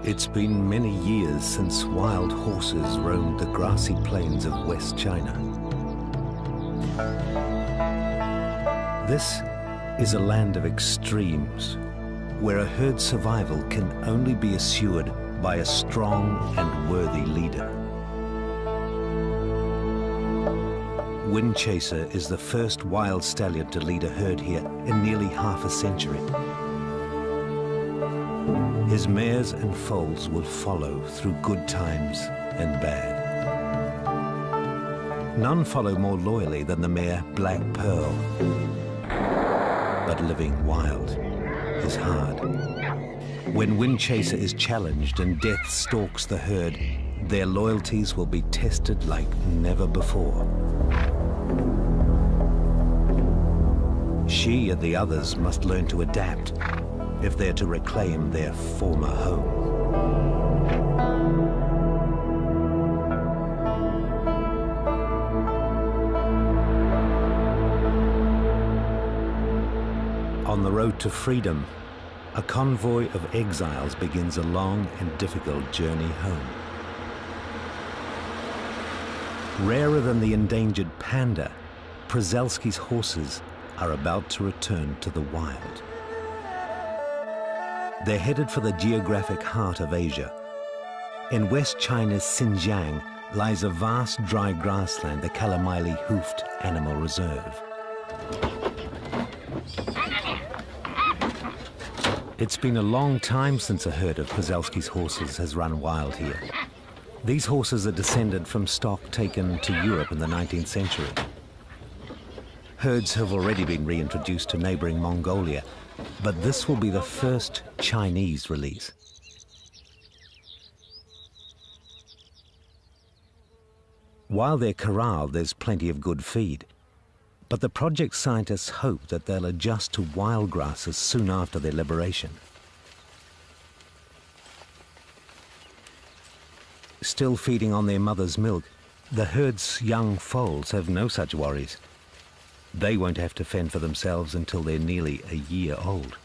It's been many years since wild horses roamed the grassy plains of West China. This is a land of extremes, where a herd's survival can only be assured by a strong and worthy leader. Windchaser is the first wild stallion to lead a herd here in nearly half a century. His mares and foals will follow through good times and bad. None follow more loyally than the mare Black Pearl. But living wild is hard. When Windchaser is challenged and death stalks the herd, their loyalties will be tested like never before. She and the others must learn to adapt if they're to reclaim their former home. On the road to freedom, a convoy of exiles begins a long and difficult journey home. Rarer than the endangered panda, Przeleski's horses are about to return to the wild. They're headed for the geographic heart of Asia. In West China's Xinjiang lies a vast dry grassland, the Kalamili Hoofed Animal Reserve. It's been a long time since a herd of Przeleski's horses has run wild here. These horses are descended from stock taken to Europe in the 19th century. Herds have already been reintroduced to neighboring Mongolia, but this will be the first Chinese release. While they're corralled, there's plenty of good feed. But the project scientists hope that they'll adjust to wild grasses soon after their liberation. Still feeding on their mother's milk, the herd's young foals have no such worries. They won't have to fend for themselves until they're nearly a year old.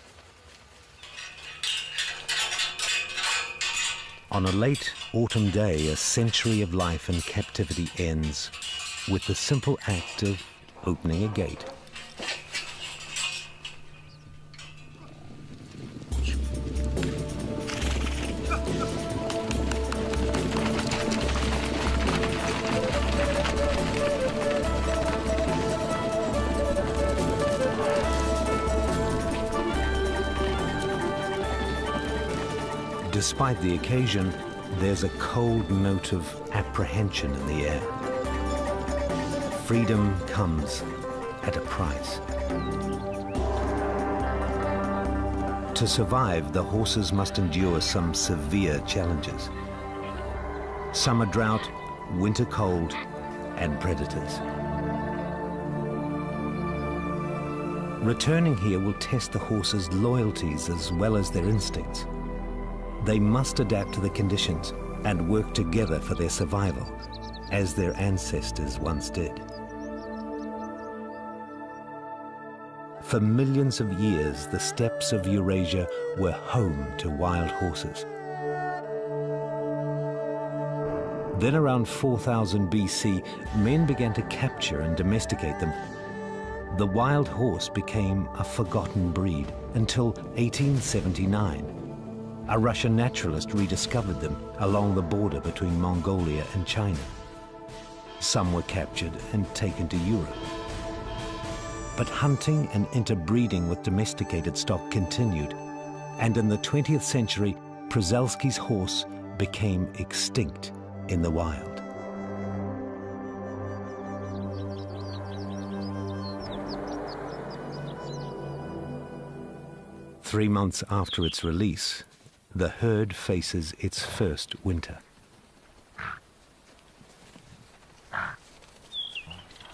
On a late autumn day, a century of life in captivity ends with the simple act of opening a gate. Despite the occasion, there's a cold note of apprehension in the air. Freedom comes at a price. To survive, the horses must endure some severe challenges. Summer drought, winter cold, and predators. Returning here will test the horses' loyalties as well as their instincts. They must adapt to the conditions and work together for their survival, as their ancestors once did. For millions of years, the steppes of Eurasia were home to wild horses. Then around 4000 BC, men began to capture and domesticate them. The wild horse became a forgotten breed until 1879. A Russian naturalist rediscovered them along the border between Mongolia and China. Some were captured and taken to Europe. But hunting and interbreeding with domesticated stock continued, and in the 20th century, Przeleski's horse became extinct in the wild. Three months after its release, the herd faces its first winter.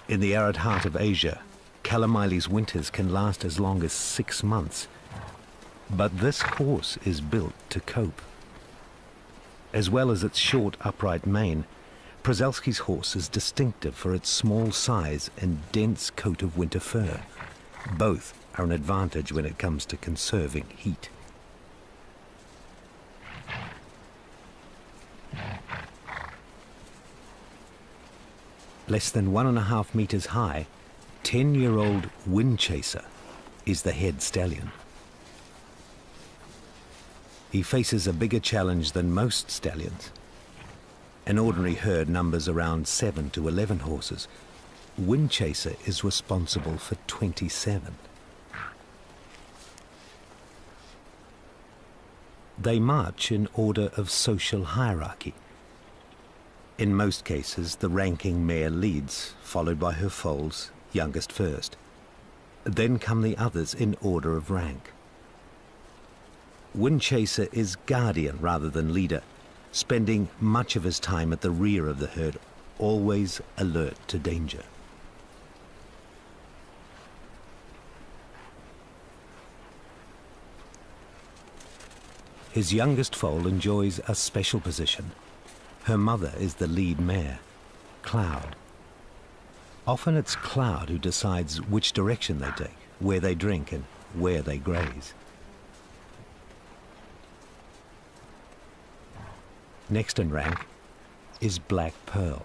In the arid heart of Asia, Kalamili's winters can last as long as 6 months. But this horse is built to cope. As well as its short, upright mane, Przeleski's horse is distinctive for its small size and dense coat of winter fur. Both are an advantage when it comes to conserving heat. Less than 1.5 meters high, 10-year-old Windchaser is the head stallion. He faces a bigger challenge than most stallions. An ordinary herd numbers around 7 to 11 horses. Windchaser is responsible for 27. They march in order of social hierarchy. In most cases, the ranking mare leads, followed by her foals, youngest first. Then come the others in order of rank. Windchaser is guardian rather than leader, spending much of his time at the rear of the herd, always alert to danger. His youngest foal enjoys a special position. Her mother is the lead mare, Cloud. Often it's Cloud who decides which direction they take, where they drink and where they graze. Next in rank is Black Pearl.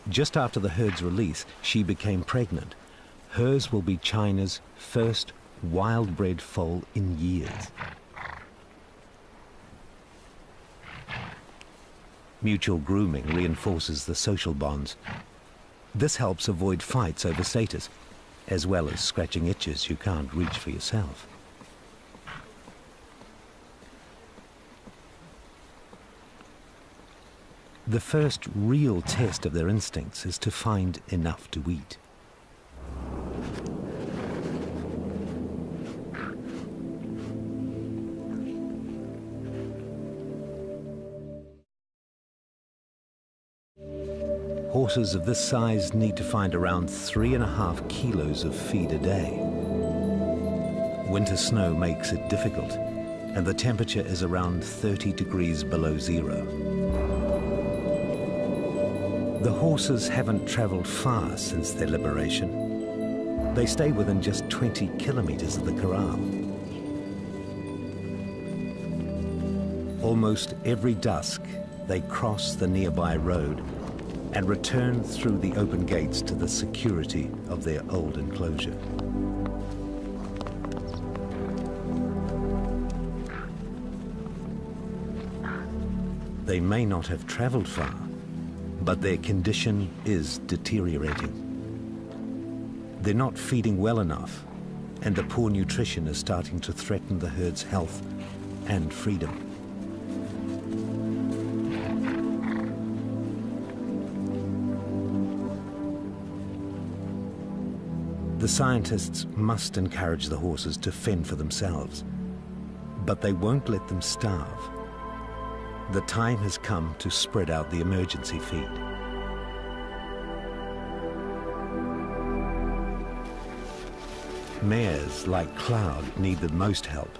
Just after the herd's release, she became pregnant. Hers will be China's first wild-bred foal in years. Mutual grooming reinforces the social bonds. This helps avoid fights over status, as well as scratching itches you can't reach for yourself. The first real test of their instincts is to find enough to eat. Horses of this size need to find around 3.5 kilos of feed a day. Winter snow makes it difficult, and the temperature is around 30 degrees below zero. The horses haven't traveled far since their liberation. They stay within just 20 kilometers of the corral. Almost every dusk, they cross the nearby road and return through the open gates to the security of their old enclosure. They may not have traveled far, but their condition is deteriorating. They're not feeding well enough, and the poor nutrition is starting to threaten the herd's health and freedom. The scientists must encourage the horses to fend for themselves, but they won't let them starve. The time has come to spread out the emergency feed. Mares like Cloud need the most help.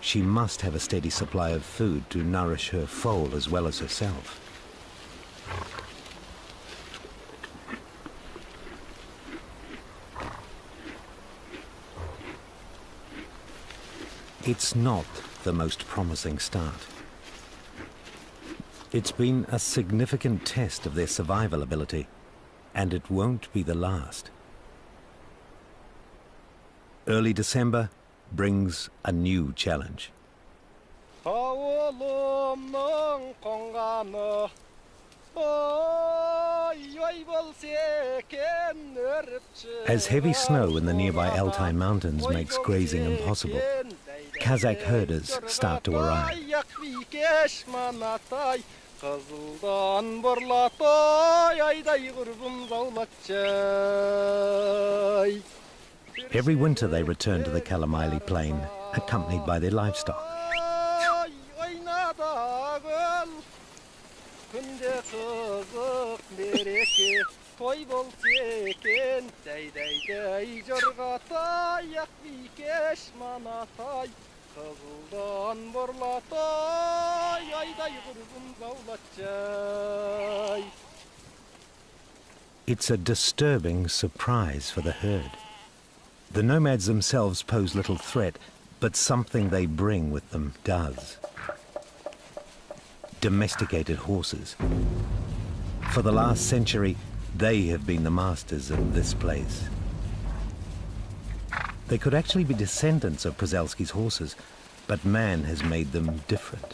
She must have a steady supply of food to nourish her foal as well as herself. It's not the most promising start. It's been a significant test of their survival ability, and it won't be the last. Early December brings a new challenge. As heavy snow in the nearby Altai Mountains makes grazing impossible, Kazakh herders start to arrive. Every winter they return to the Kalamaili plain, accompanied by their livestock. It's a disturbing surprise for the herd. The nomads themselves pose little threat, but something they bring with them does. Domesticated horses. For the last century, They have been the masters of this place. They could actually be descendants of Przewalski's horses, but man has made them different.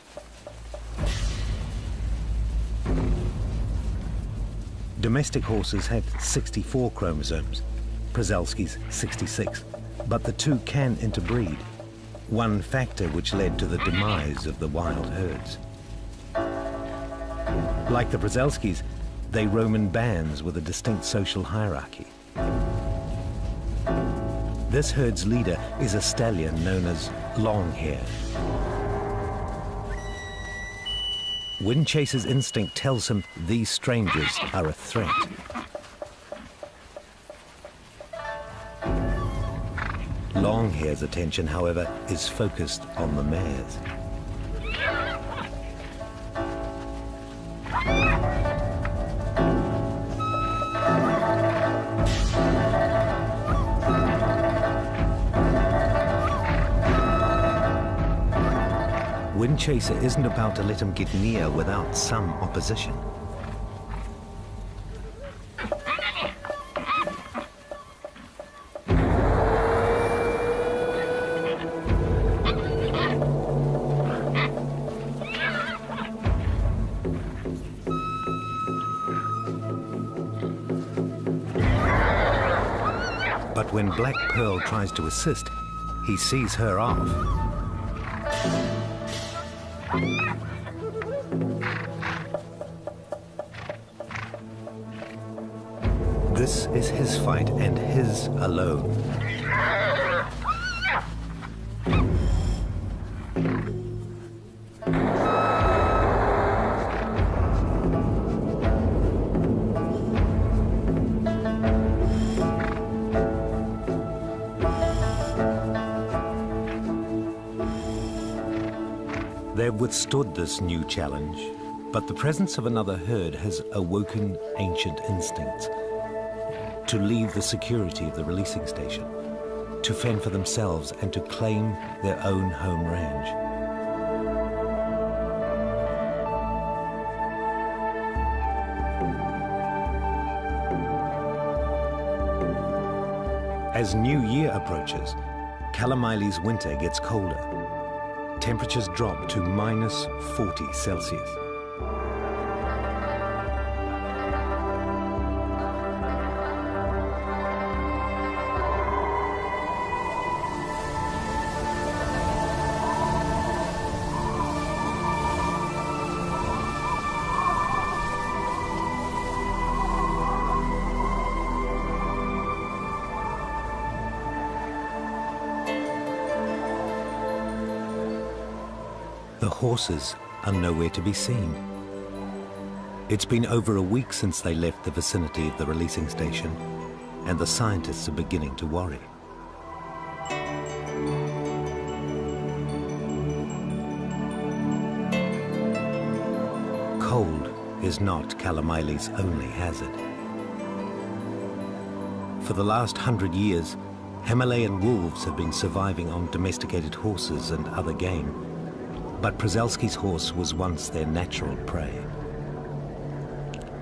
Domestic horses had 64 chromosomes, Przewalski's 66, but the two can interbreed, one factor which led to the demise of the wild herds. Like the Przewalskis, they roam in bands with a distinct social hierarchy. This herd's leader is a stallion known as Longhair. Windchaser's instinct tells him these strangers are a threat. Longhair's attention, however, is focused on the mares. Windchaser isn't about to let him get near without some opposition. But when Black Pearl tries to assist, he sees her off. This is his fight, and his alone. They've withstood this new challenge, but the presence of another herd has awoken ancient instincts. To leave the security of the releasing station, to fend for themselves and to claim their own home range. As New Year approaches, Kalamailei's winter gets colder. Temperatures drop to -40 Celsius. The horses are nowhere to be seen. It's been over a week since they left the vicinity of the releasing station, and the scientists are beginning to worry. Cold is not Kalamailei's only hazard. For the last 100 years, Himalayan wolves have been surviving on domesticated horses and other game. But Przewalski's horse was once their natural prey.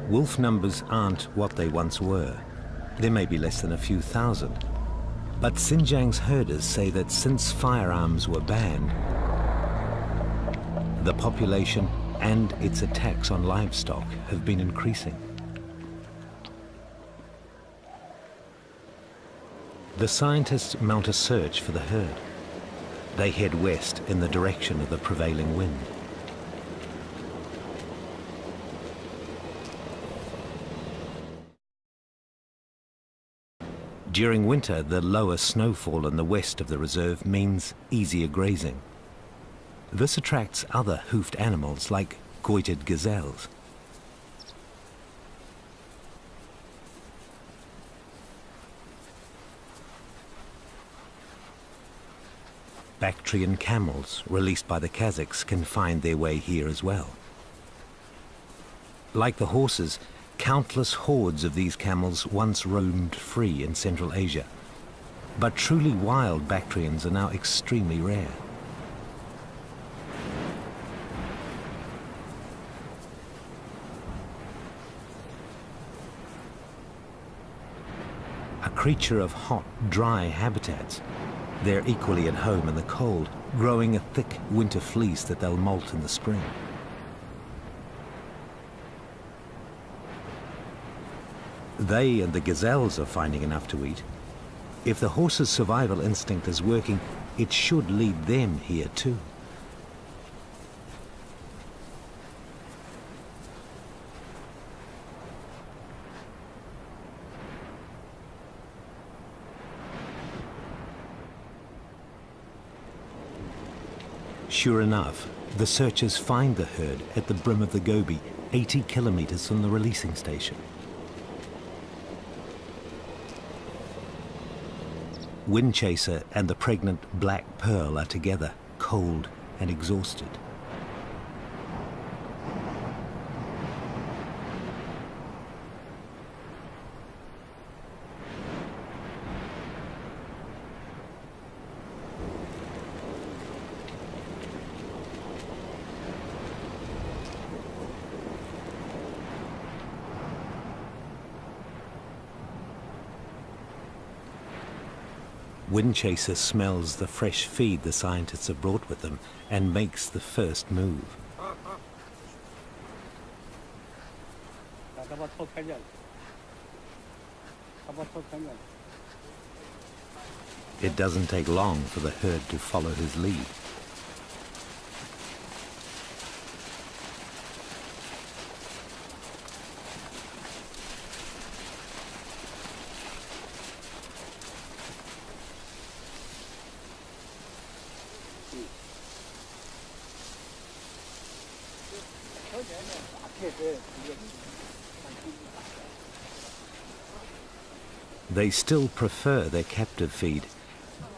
Wolf numbers aren't what they once were. There may be less than a few thousand. But Xinjiang's herders say that since firearms were banned, the population and its attacks on livestock have been increasing. The scientists mount a search for the herd. They head west in the direction of the prevailing wind. During winter, the lower snowfall in the west of the reserve means easier grazing. This attracts other hoofed animals like goitered gazelles. Bactrian camels, released by the Kazakhs, can find their way here as well. Like the horses, countless hordes of these camels once roamed free in Central Asia. But truly wild Bactrians are now extremely rare. creature of hot, dry habitats. They're equally at home in the cold, growing a thick winter fleece that they'll molt in the spring. They and the gazelles are finding enough to eat. If the horse's survival instinct is working, it should lead them here too. Sure enough, the searchers find the herd at the brim of the Gobi, 80 kilometers from the releasing station. Windchaser and the pregnant Black Pearl are together, cold and exhausted. Windchaser smells the fresh feed the scientists have brought with them and makes the first move. It doesn't take long for the herd to follow his lead. They still prefer their captive feed,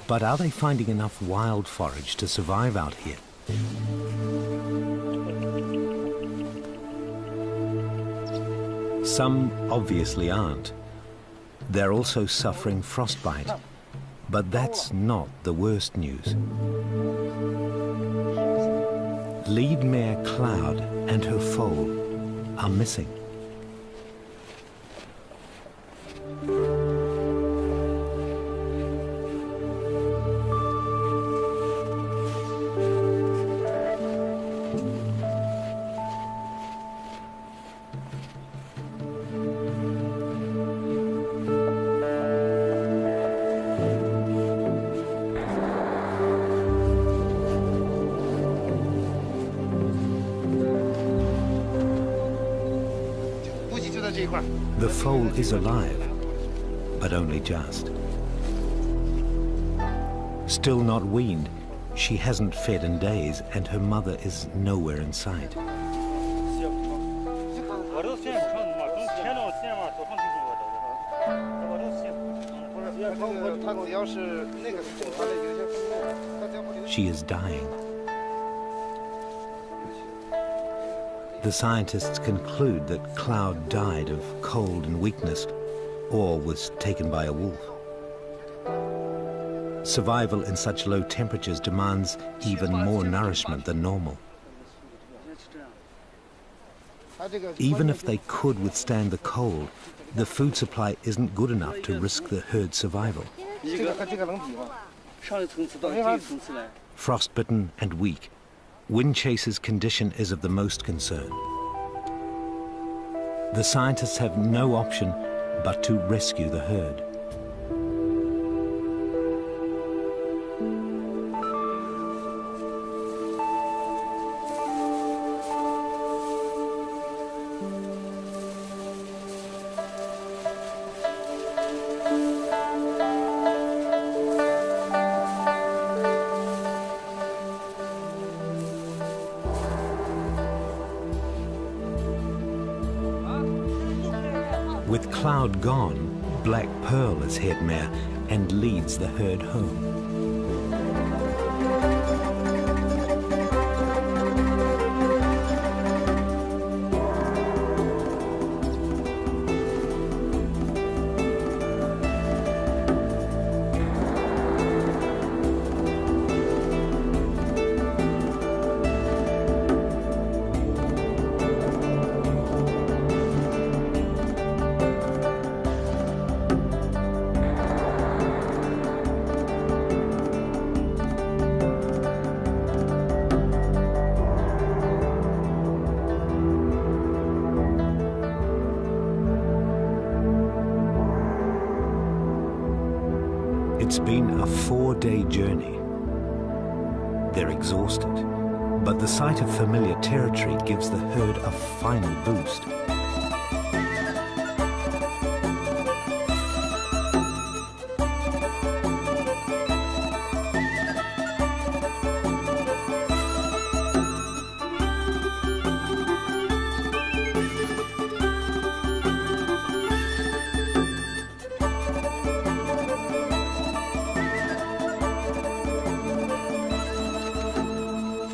but are they finding enough wild forage to survive out here? Some obviously aren't. They're also suffering frostbite, but that's not the worst news. Lead mare Cloud and her foal are missing. The foal is alive, but only just. Still not weaned, she hasn't fed in days, and her mother is nowhere in sight. She is dying. The scientists conclude that Cloud died of cold and weakness, or was taken by a wolf. Survival in such low temperatures demands even more nourishment than normal. Even if they could withstand the cold, the food supply isn't good enough to risk the herd's survival. Frostbitten and weak, Windchaser's condition is of the most concern. The scientists have no option but to rescue the herd. With Cloud gone, Black Pearl is head mare and leads the herd home. It's been a 4-day journey. They're exhausted, but the sight of familiar territory gives the herd a final boost.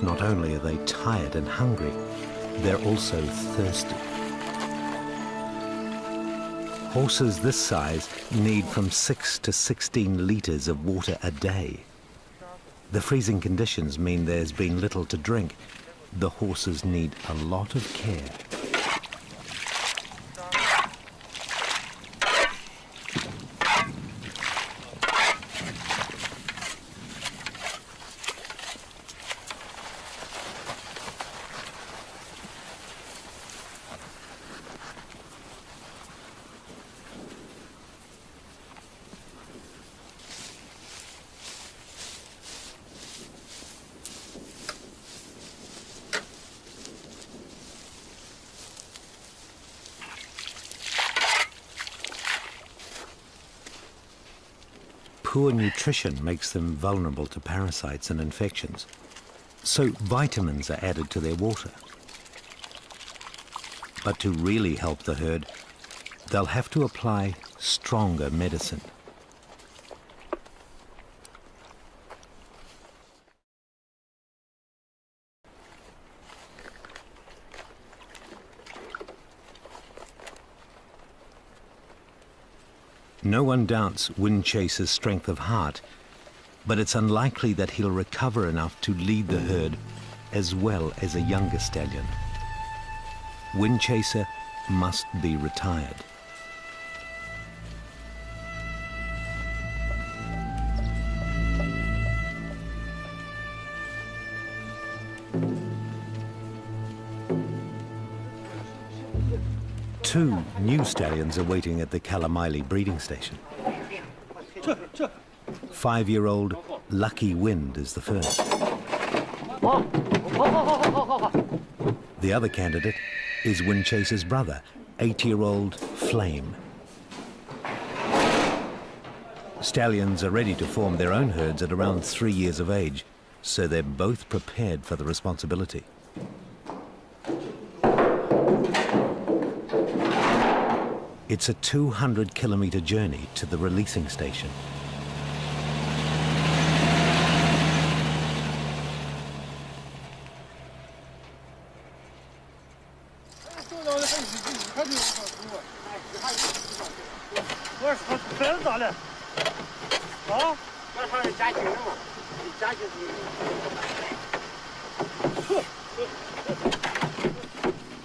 Not only are they tired and hungry, they're also thirsty. Horses this size need from 6 to 16 litres of water a day. The freezing conditions mean there's been little to drink. The horses need a lot of care. Poor nutrition makes them vulnerable to parasites and infections, so vitamins are added to their water. But to really help the herd, they'll have to apply stronger medicine. No one doubts Windchaser's strength of heart, but it's unlikely that he'll recover enough to lead the herd as well as a younger stallion. Windchaser must be retired. Two new stallions are waiting at the Kalamaile breeding station. 5-year-old Lucky Wind is the first. The other candidate is Windchaser's brother, 8-year-old Flame. Stallions are ready to form their own herds at around 3 years of age, so they're both prepared for the responsibility. It's a 200-kilometre journey to the releasing station.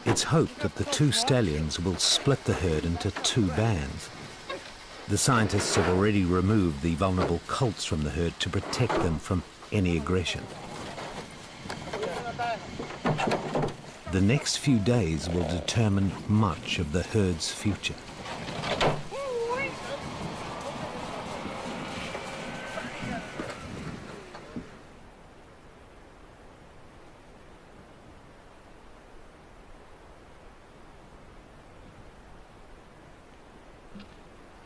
It's hoped that the two stallions will split the herd into 2 bands. The scientists have already removed the vulnerable colts from the herd to protect them from any aggression. The next few days will determine much of the herd's future.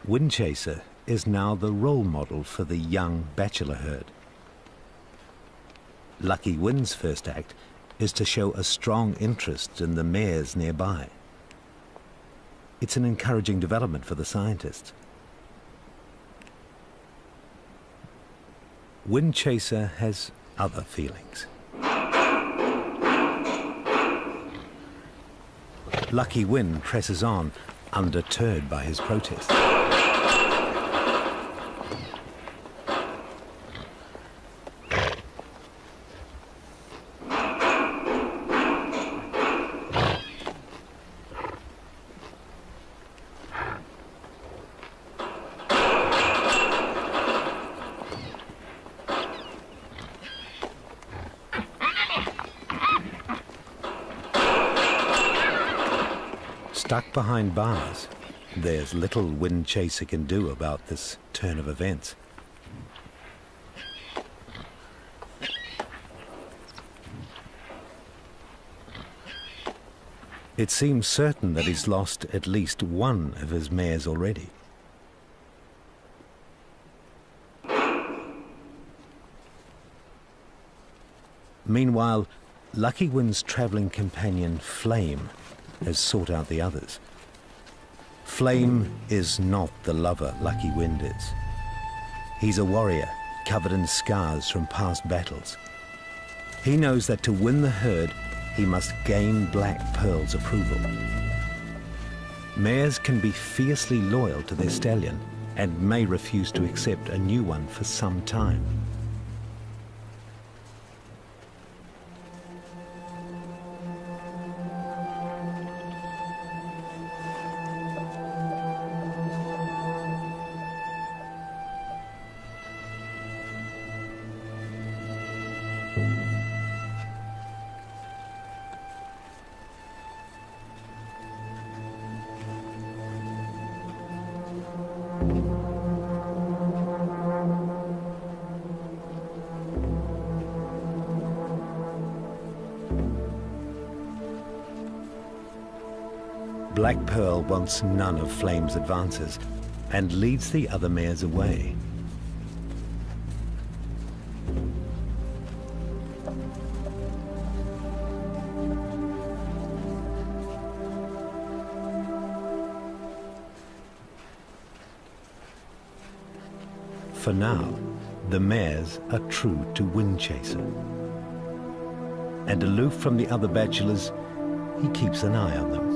Windchaser is now the role model for the young bachelor herd. Lucky Wind's first act is to show a strong interest in the mares nearby. It's an encouraging development for the scientists. Windchaser has other feelings. Lucky Wind presses on, undeterred by his protest. Stuck behind bars, there's little Windchaser can do about this turn of events. It seems certain that he's lost at least one of his mares already. Meanwhile, Lucky Wind's travelling companion, Flame, has sought out the others. Flame is not the lover Lucky Wind is. He's a warrior, covered in scars from past battles. He knows that to win the herd, he must gain Black Pearl's approval. Mares can be fiercely loyal to their stallion and may refuse to accept a new one for some time. Black Pearl wants none of Flame's advances and leads the other mares away. For now, the mares are true to Windchaser. And aloof from the other bachelors, he keeps an eye on them.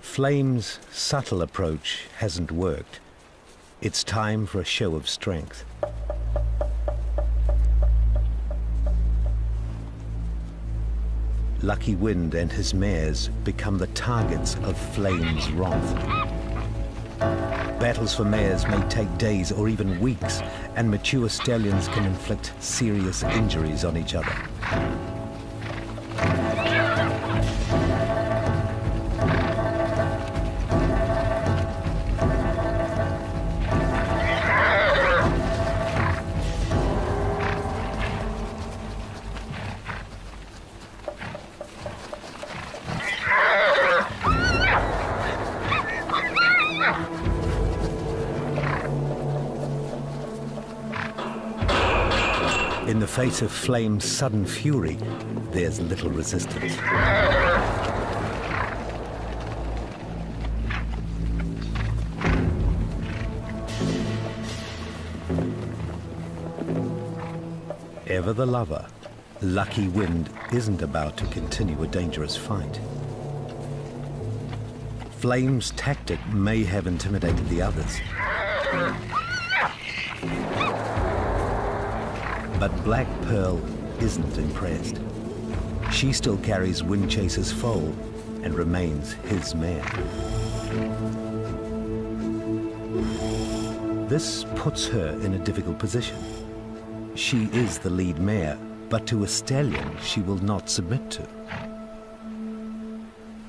Flame's subtle approach hasn't worked. It's time for a show of strength. Lucky Wind and his mares become the targets of Flame's wrath. Battles for mares may take days or even weeks, and mature stallions can inflict serious injuries on each other. In the face of Flame's sudden fury, there's little resistance. Ever the lover, Lucky Wind isn't about to continue a dangerous fight. Flame's tactic may have intimidated the others. But Black Pearl isn't impressed. She still carries Windchaser's foal and remains his mare. This puts her in a difficult position. She is the lead mare, but to a stallion she will not submit to.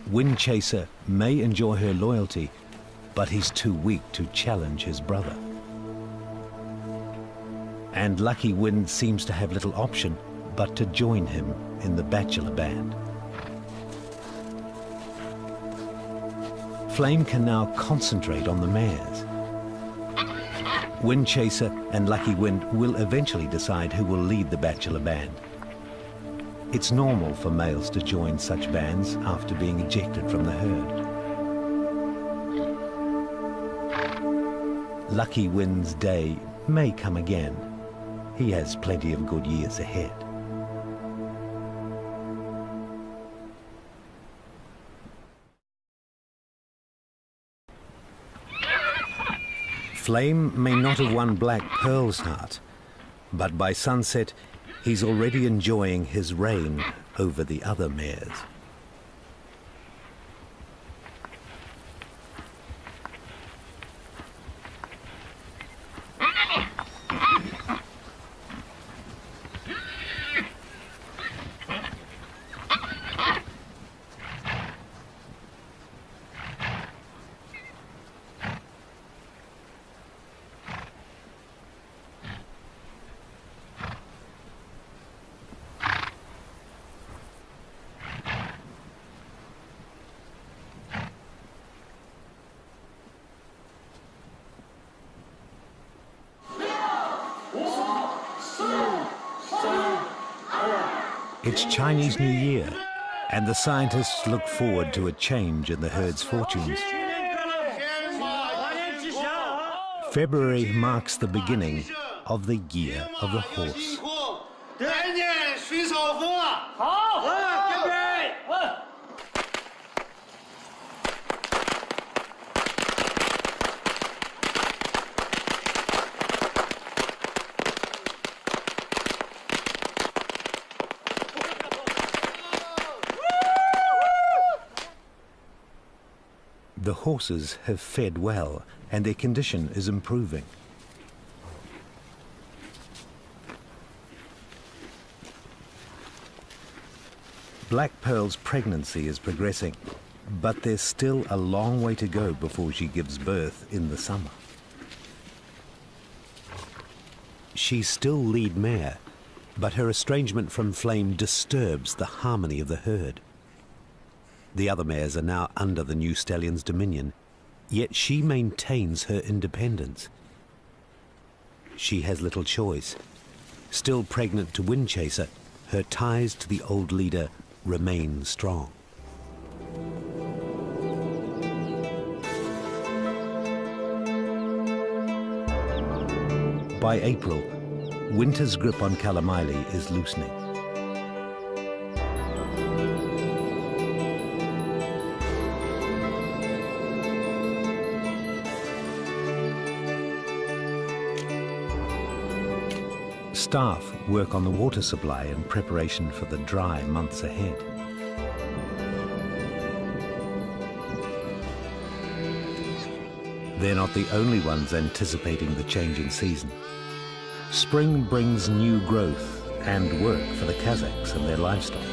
Windchaser may enjoy her loyalty, but he's too weak to challenge his brother. And Lucky Wind seems to have little option but to join him in the bachelor band. Flame can now concentrate on the mares. Windchaser and Lucky Wind will eventually decide who will lead the bachelor band. It's normal for males to join such bands after being ejected from the herd. Lucky Wind's day may come again. He has plenty of good years ahead. Flame may not have won Black Pearl's heart, but by sunset, he's already enjoying his reign over the other mares. It's Chinese New Year, and the scientists look forward to a change in the herd's fortunes. February marks the beginning of the Year of the Horse. The horses have fed well, and their condition is improving. Black Pearl's pregnancy is progressing, but there's still a long way to go before she gives birth in the summer. She's still lead mare, but her estrangement from Flame disturbs the harmony of the herd. The other mares are now under the new stallion's dominion, yet she maintains her independence. She has little choice. Still pregnant to Windchaser, her ties to the old leader remain strong. By April, winter's grip on Kalamaili is loosening. Staff work on the water supply in preparation for the dry months ahead. They're not the only ones anticipating the changing season. Spring brings new growth and work for the Kazakhs and their livestock.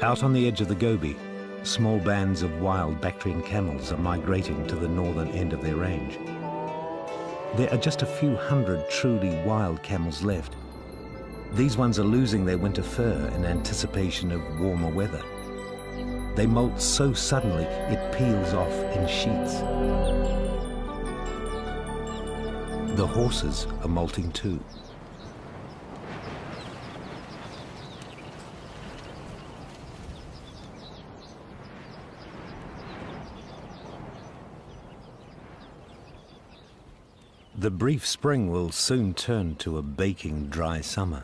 Out on the edge of the Gobi, small bands of wild Bactrian camels are migrating to the northern end of their range. There are just a few hundred truly wild camels left. These ones are losing their winter fur in anticipation of warmer weather. They molt so suddenly it peels off in sheets. The horses are molting too. The brief spring will soon turn to a baking dry summer.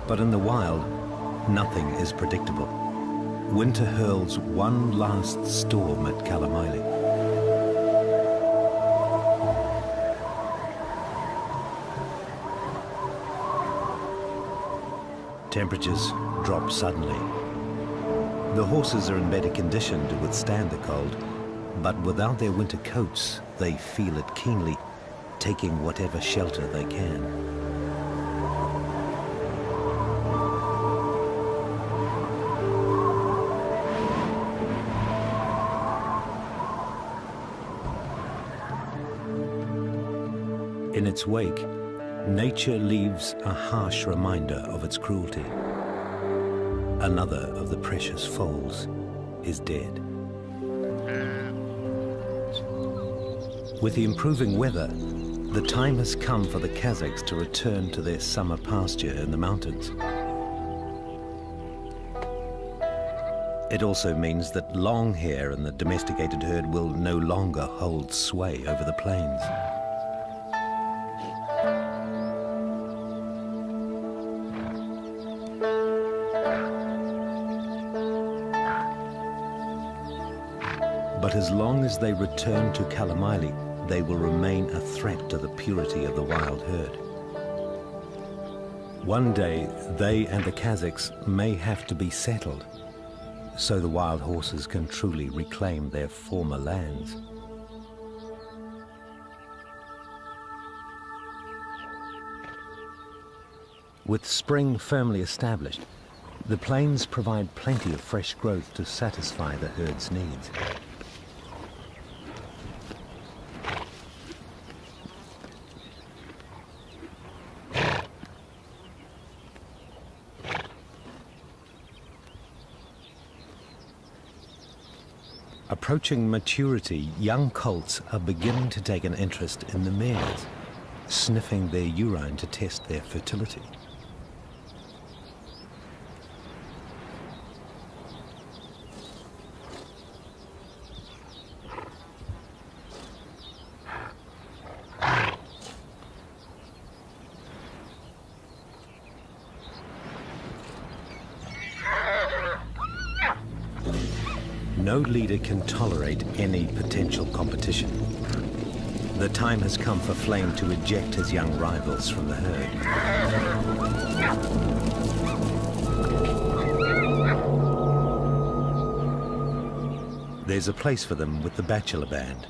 But in the wild, nothing is predictable. Winter hurls one last storm at Kalamaili. Temperatures drop suddenly. The horses are in better condition to withstand the cold, but without their winter coats, they feel it keenly, taking whatever shelter they can. In its wake, nature leaves a harsh reminder of its cruelty. Another of the precious foals is dead. With the improving weather, the time has come for the Kazakhs to return to their summer pasture in the mountains. It also means that long hair in the domesticated herd will no longer hold sway over the plains. But as long as they return to Kalamaili, they will remain a threat to the purity of the wild herd. One day, they and the Kazakhs may have to be settled, so the wild horses can truly reclaim their former lands. With spring firmly established, the plains provide plenty of fresh growth to satisfy the herd's needs. Approaching maturity, young colts are beginning to take an interest in the mares, sniffing their urine to test their fertility. No leader can tolerate any potential competition. The time has come for Flame to eject his young rivals from the herd. There's a place for them with the bachelor band.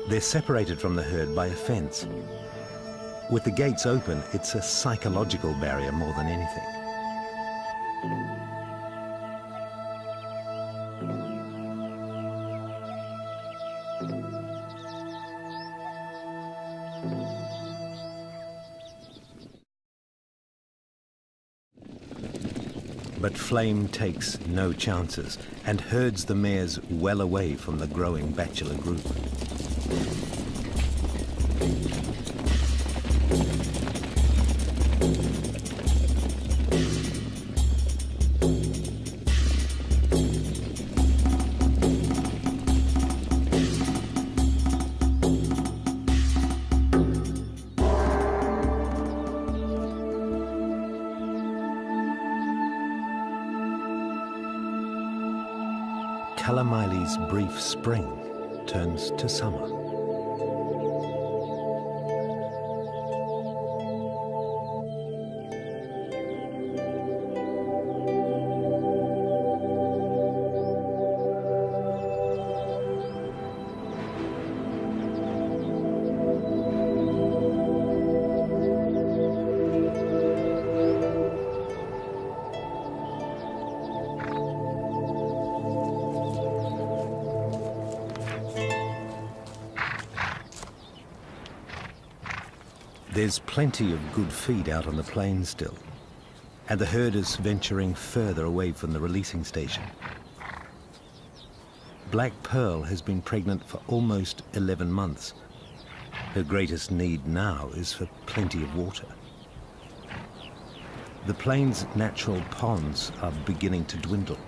They're separated from the herd by a fence. With the gates open, it's a psychological barrier more than anything. But Flame takes no chances and herds the mares well away from the growing bachelor group. Kalamaili's brief spring turns to summer. There's plenty of good feed out on the plains still, and the herd is venturing further away from the releasing station. Black Pearl has been pregnant for almost 11 months. Her greatest need now is for plenty of water. The plains' natural ponds are beginning to dwindle.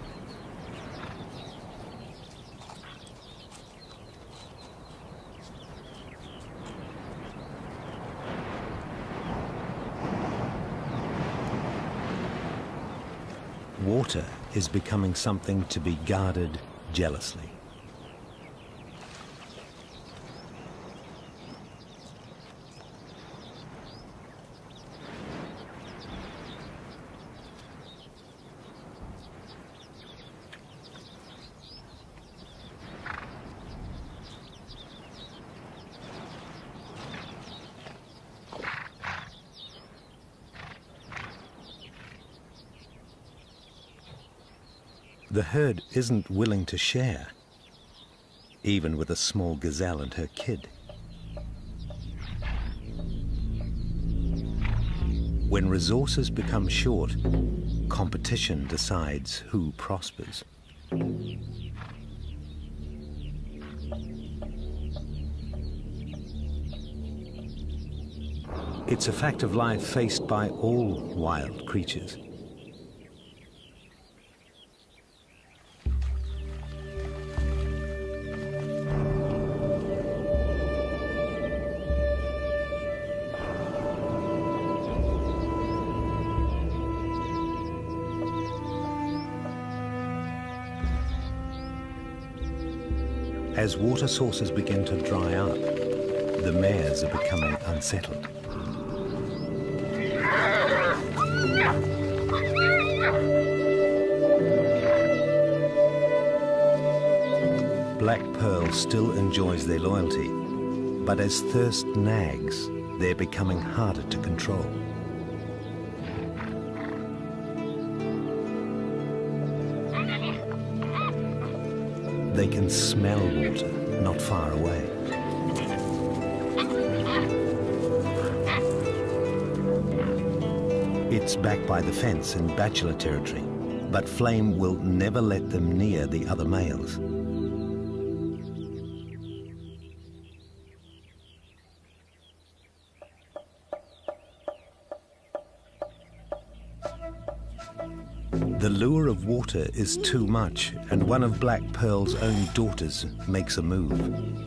Water is becoming something to be guarded jealously. The herd isn't willing to share, even with a small gazelle and her kid. When resources become short, competition decides who prospers. It's a fact of life faced by all wild creatures. As water sources begin to dry up, the mares are becoming unsettled. Black Pearl still enjoys their loyalty, but as thirst nags, they're becoming harder to control. They can smell water not far away. It's back by the fence in bachelor territory, but Flame will never let them near the other males. The lure of water is too much, and one of Black Pearl's own daughters makes a move.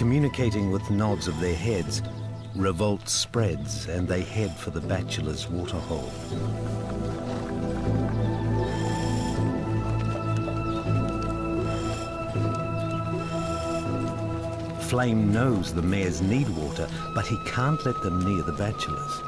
Communicating with nods of their heads, revolt spreads and they head for the bachelor's waterhole. Flame knows the mares need water, but he can't let them near the bachelors.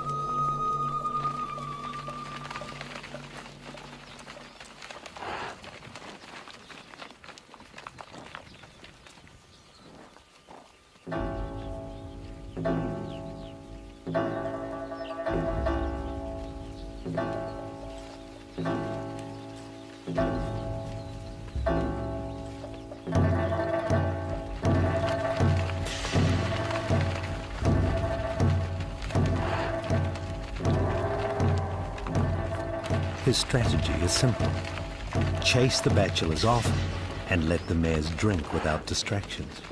His strategy is simple. Chase the bachelors off and let the mares drink without distractions.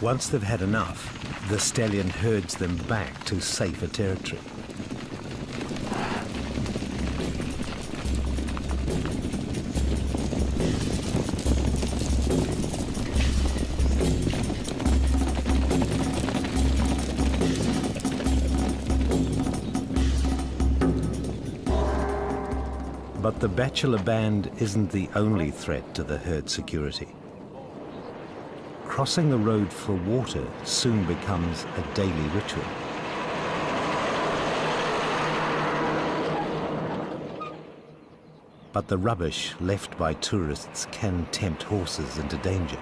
Once they've had enough, the stallion herds them back to safer territory. But the bachelor band isn't the only threat to the herd security. Crossing the road for water soon becomes a daily ritual. But the rubbish left by tourists can tempt horses into danger.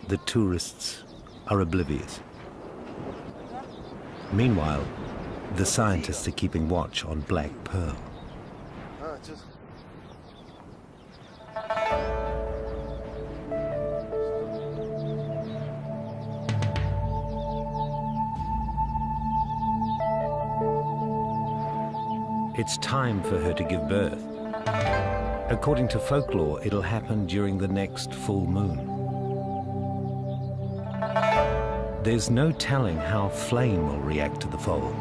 The tourists are oblivious. Meanwhile, the scientists are keeping watch on Black Pearl. It's time for her to give birth. According to folklore, it'll happen during the next full moon. There's no telling how Flame will react to the foal.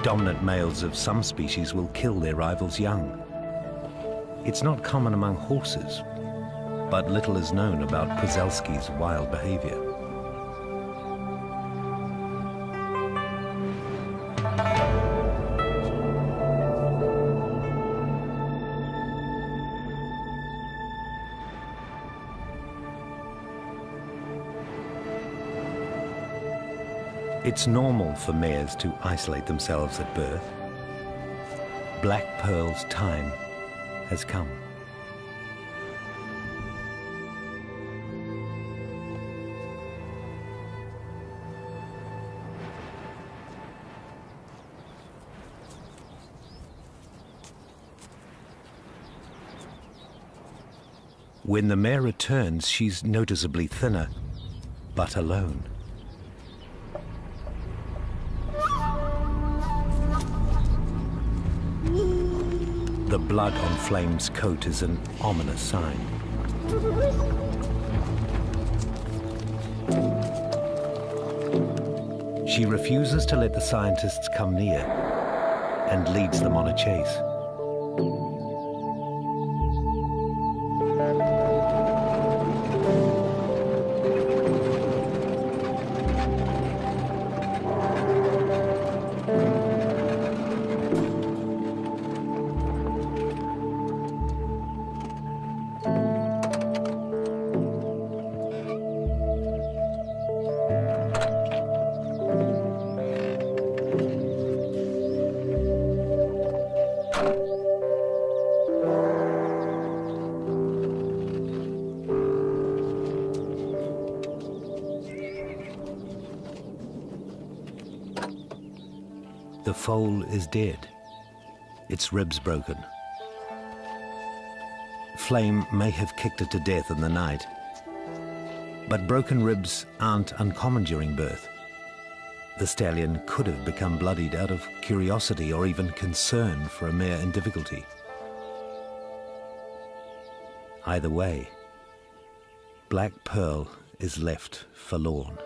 Dominant males of some species will kill their rivals young. It's not common among horses, but little is known about Przalski's wild behavior. It's normal for mares to isolate themselves at birth. Black Pearl's time has come. When the mare returns, she's noticeably thinner, but alone. The blood on Flame's coat is an ominous sign. She refuses to let the scientists come near and leads them on a chase. The foal is dead, its ribs broken. Flame may have kicked it to death in the night, but broken ribs aren't uncommon during birth. The stallion could have become bloodied out of curiosity or even concern for a mare in difficulty. Either way, Black Pearl is left forlorn.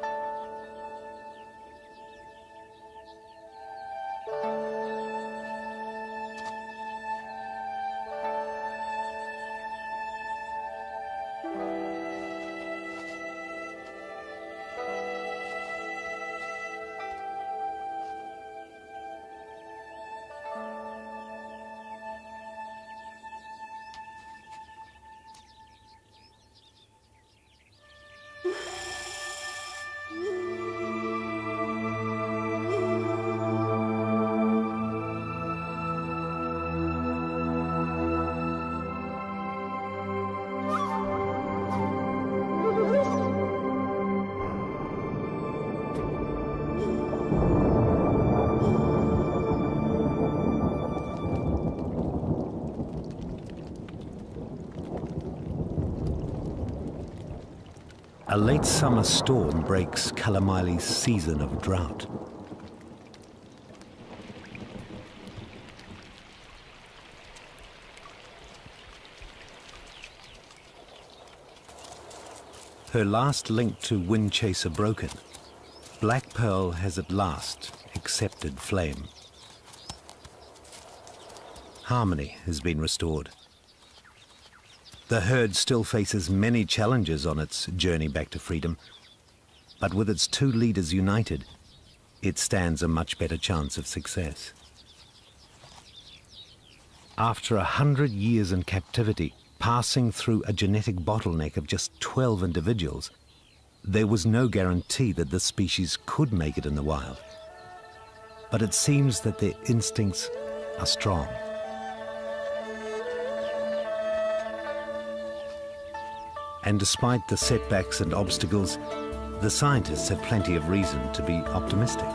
A late summer storm breaks Kalamaili's season of drought. Her last link to Windchaser broken, Black Pearl has at last accepted Flame. Harmony has been restored. The herd still faces many challenges on its journey back to freedom, but with its two leaders united, it stands a much better chance of success. After 100 years in captivity, passing through a genetic bottleneck of just 12 individuals, there was no guarantee that this species could make it in the wild. But it seems that their instincts are strong. And despite the setbacks and obstacles, the scientists have plenty of reason to be optimistic.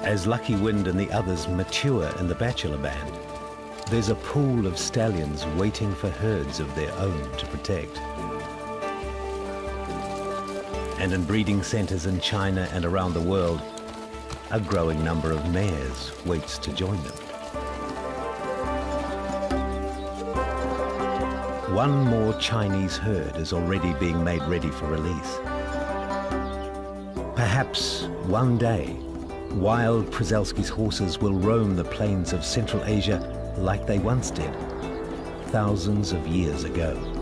As Lucky Wind and the others mature in the bachelor band, there's a pool of stallions waiting for herds of their own to protect. And in breeding centers in China and around the world, a growing number of mares waits to join them. One more Chinese herd is already being made ready for release. Perhaps one day, wild Przewalski's horses will roam the plains of Central Asia like they once did, thousands of years ago.